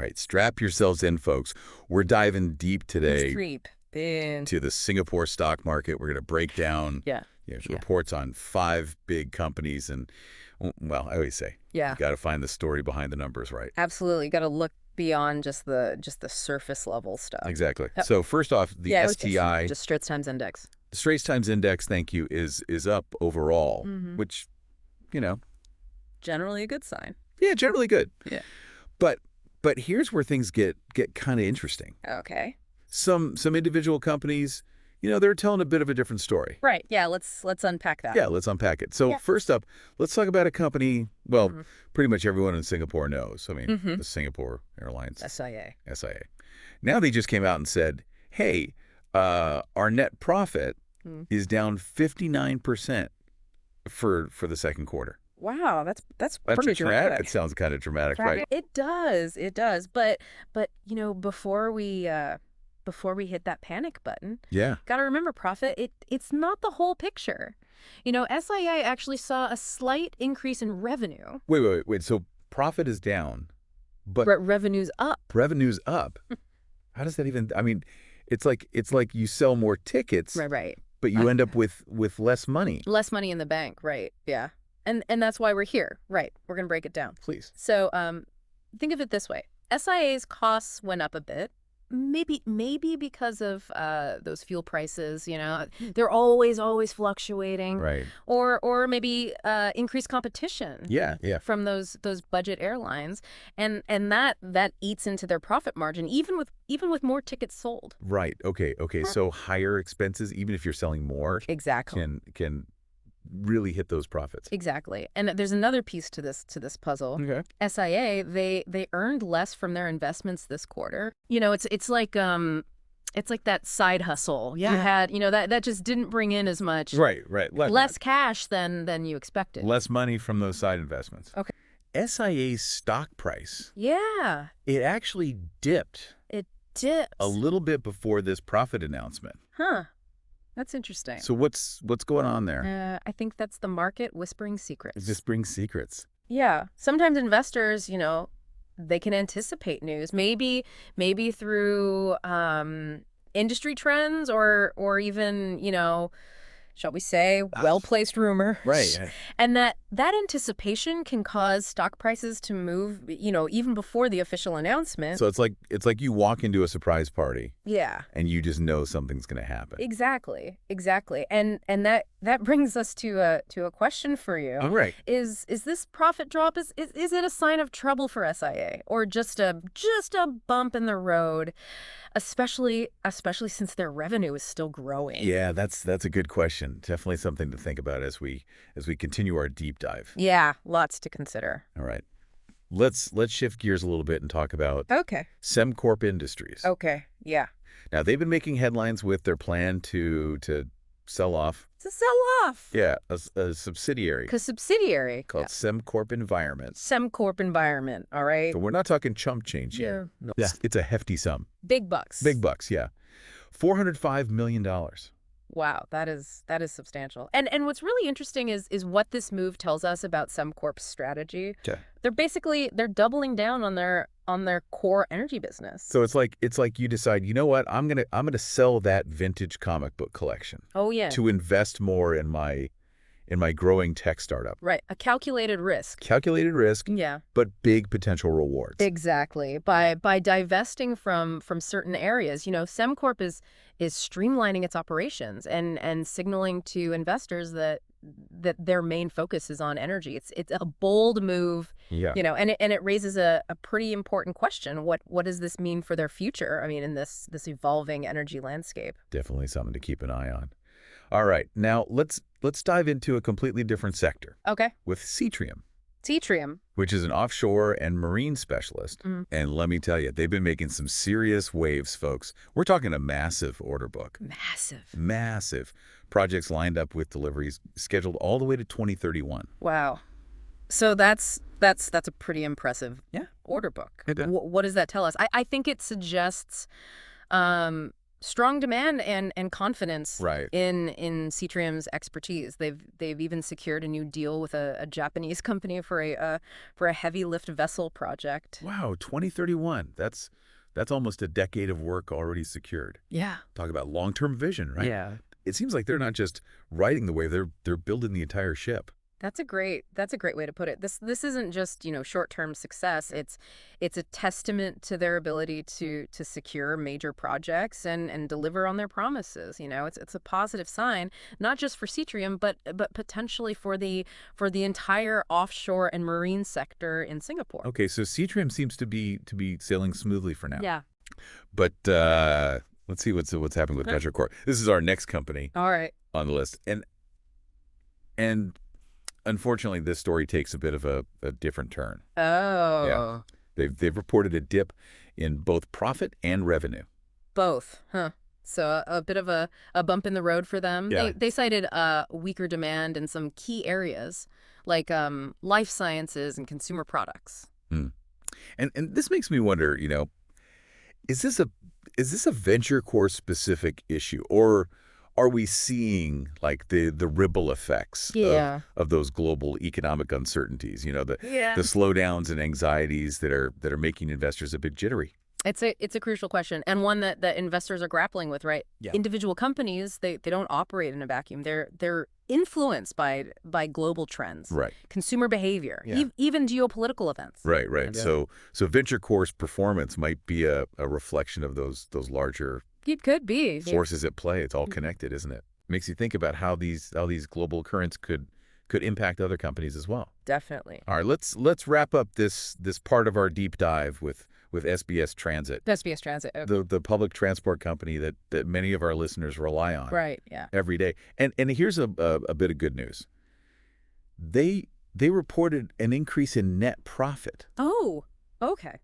right. Strap yourselves in, folks. We're diving deep today to the Singapore stock market. We're going to break down reports on 5 big companies. And, well, I always say, you got to find the story behind the numbers, right? Absolutely. You got to look beyond just the surface level stuff. Exactly. So first off, the STI. Just Straits Times Index. The Straits Times Index, thank you, is up overall, which, generally a good sign. Yeah, generally good. Yeah. But here's where things get kind of interesting. Okay. Some individual companies, they're telling a bit of a different story. Right. Yeah, let's unpack that. Yeah, let's unpack it. So first up, let's talk about a company, well, pretty much everyone in Singapore knows. I mean, the Singapore Airlines. SIA. Now they just came out and said, hey, our net profit is down 59% for the second quarter. Wow, that's pretty dramatic. It sounds kind of dramatic, right? It does. But before we hit that panic button, got to remember, profit. It's not the whole picture. SIA actually saw a slight increase in revenue. Wait. So profit is down, but revenue's up. Revenue's up. How does that even? I mean, it's like you sell more tickets, right. But you end up with less money. Less money in the bank, right? Yeah. And that's why we're here, right? We're going to break it down. Please. So think of it this way. SIA's costs went up a bit, maybe because of those fuel prices, They're always fluctuating. Right. Or maybe increased competition. Yeah. From those budget airlines. And that eats into their profit margin, even with more tickets sold. Right. Okay. So higher expenses, even if you're selling more, exactly, can really hit those profits. Exactly. And there's another piece to this puzzle. Okay. SIA, they earned less from their investments this quarter. It's like that side hustle you had, that just didn't bring in as much. Right. Less cash than you expected. Less money from those side investments. Okay. SIA's stock price. Yeah. It actually dipped. It dipped a little bit before this profit announcement. Huh. That's interesting. So what's going on there? I think that's the market whispering secrets. Whispering secrets. Yeah. Sometimes investors, they can anticipate news. Maybe through industry trends or even, shall we say, well-placed rumor. Right. And that anticipation can cause stock prices to move, even before the official announcement. So it's like you walk into a surprise party. Yeah. And you just know something's going to happen. Exactly. And that brings us to a question for you. All right. Is this profit drop, is it a sign of trouble for SIA or just a bump in the road? Especially since their revenue is still growing. Yeah, that's a good question. Definitely something to think about as we continue our deep dive. Yeah, lots to consider. All right. Let's shift gears a little bit and talk about Semcorp Industries. Okay. Yeah. Now, they've been making headlines with their plan to sell off. To sell off. Yeah, a subsidiary. Subsidiary. Called Semcorp Environment. Semcorp Environment, all right? So we're not talking chump change here. No. It's a hefty sum. Big bucks. Big bucks, yeah. $405 million. Wow, that is substantial. And what's really interesting is what this move tells us about Semcorp's strategy. Yeah. They're doubling down on their core energy business. So it's like you decide, you know what, I'm gonna sell that vintage comic book collection. Oh yeah. To invest more in my growing tech startup. Right. A calculated risk. Calculated risk. Yeah. But big potential rewards. Exactly. By divesting from certain areas, Semcorp is streamlining its operations and signaling to investors that their main focus is on energy. It's a bold move. Yeah. And it raises a pretty important question. What does this mean for their future? I mean, in this evolving energy landscape. Definitely something to keep an eye on. All right. Now let's dive into a completely different sector. Okay. With Seatrium. Seatrium. Which is an offshore and marine specialist. And let me tell you, they've been making some serious waves, folks. We're talking a massive order book. Massive. Projects lined up with deliveries scheduled all the way to 2031. Wow. So that's a pretty impressive order book. What does that tell us? I think it suggests strong demand and confidence Right. in Seatrium's expertise. They've even secured a new deal with a Japanese company for a heavy lift vessel project. Wow, 2031. That's almost a decade of work already secured. Yeah. Talk about long-term vision, right? Yeah. It seems like they're not just riding the wave, they're building the entire ship. That's a great way to put it. This isn't just, short-term success. It's a testament to their ability to secure major projects and deliver on their promises. It's a positive sign, not just for Seatrium, but potentially for the entire offshore and marine sector in Singapore. Okay, so Seatrium seems to be sailing smoothly for now. Yeah. But let's see what's happening with Venture This is our next company. All right. On the list. And unfortunately, this story takes a bit of a different turn. Oh. Yeah. They've reported a dip in both profit and revenue. Both, huh? So a bit of a bump in the road for them. Yeah. They cited weaker demand in some key areas like life sciences and consumer products. And this makes me wonder, is this a VentureCore specific issue, or are we seeing like the ripple effects of those global economic uncertainties? The slowdowns and anxieties that are making investors a bit jittery. It's a crucial question, and one that investors are grappling with, right? Yeah. Individual companies, they don't operate in a vacuum. They're influenced by global trends, Right? consumer behavior, Yeah. even geopolitical events. Right. Yeah. So VentureCore's performance might be a reflection of those larger It could be. forces at play. It's all connected, isn't it? Makes you think about how these global currents could impact other companies as well. Definitely. All right, let's wrap up this part of our deep dive with SBS Transit. SBS Transit. Okay. The public transport company that many of our listeners rely on Right, yeah. every day. And here's a bit of good news. They reported an increase in net profit. Oh, okay.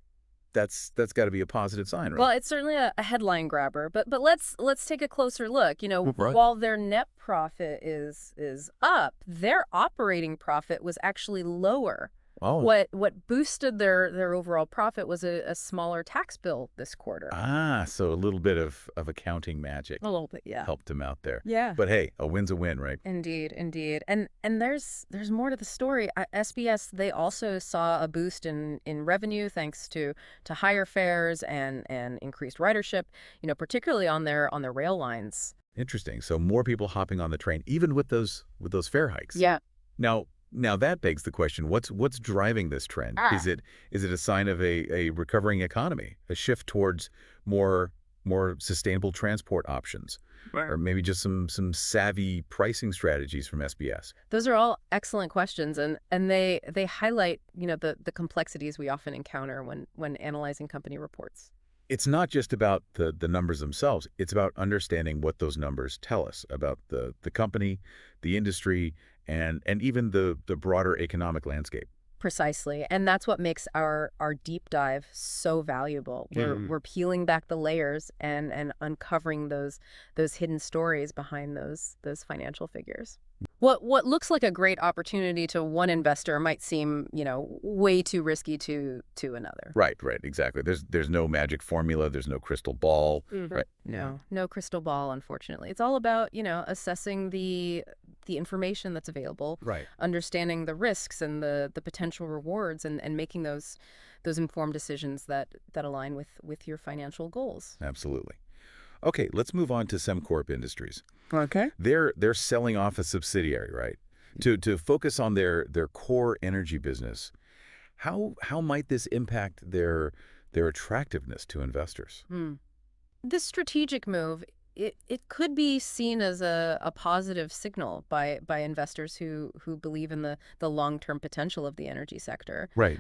That's got to be a positive sign, right? Well, it's certainly a headline grabber, but let's take a closer look. Right. While their net profit is up, their operating profit was actually lower. Oh. What boosted their overall profit was a smaller tax bill this quarter. So a little bit of accounting magic A little bit, yeah. helped them out there. Yeah. But hey, a win's a win, right? Indeed. And there's more to the story. SBS, they also saw a boost in revenue thanks to higher fares and increased ridership, particularly on their rail lines. Interesting. So more people hopping on the train, even with those fare hikes. Yeah. Now that begs the question: what's driving this trend? Is it a sign of a recovering economy, a shift towards more sustainable transport options, Right. or maybe just some savvy pricing strategies from SBS? Those are all excellent questions, and they highlight the complexities we often encounter when analyzing company reports. It's not just about the numbers themselves. It's about understanding what those numbers tell us about the company, the industry, and even the broader economic landscape. Precisely. And that's what makes our deep dive so valuable. We're peeling back the layers and uncovering those hidden stories behind those financial figures. What looks like a great opportunity to one investor might seem, way too risky to another. Right, exactly. There's no magic formula. There's no crystal ball. Right. No crystal ball, unfortunately. It's all about, assessing the information that's available, Right. understanding the risks and the potential rewards, and making those informed decisions that align with your financial goals. Absolutely. Okay, let's move on to Semcorp Industries. Okay. They're selling off a subsidiary, right? To focus on their core energy business. How might this impact their attractiveness to investors? This strategic move, it could be seen as a positive signal by investors who believe in the long-term potential of the energy sector. Right.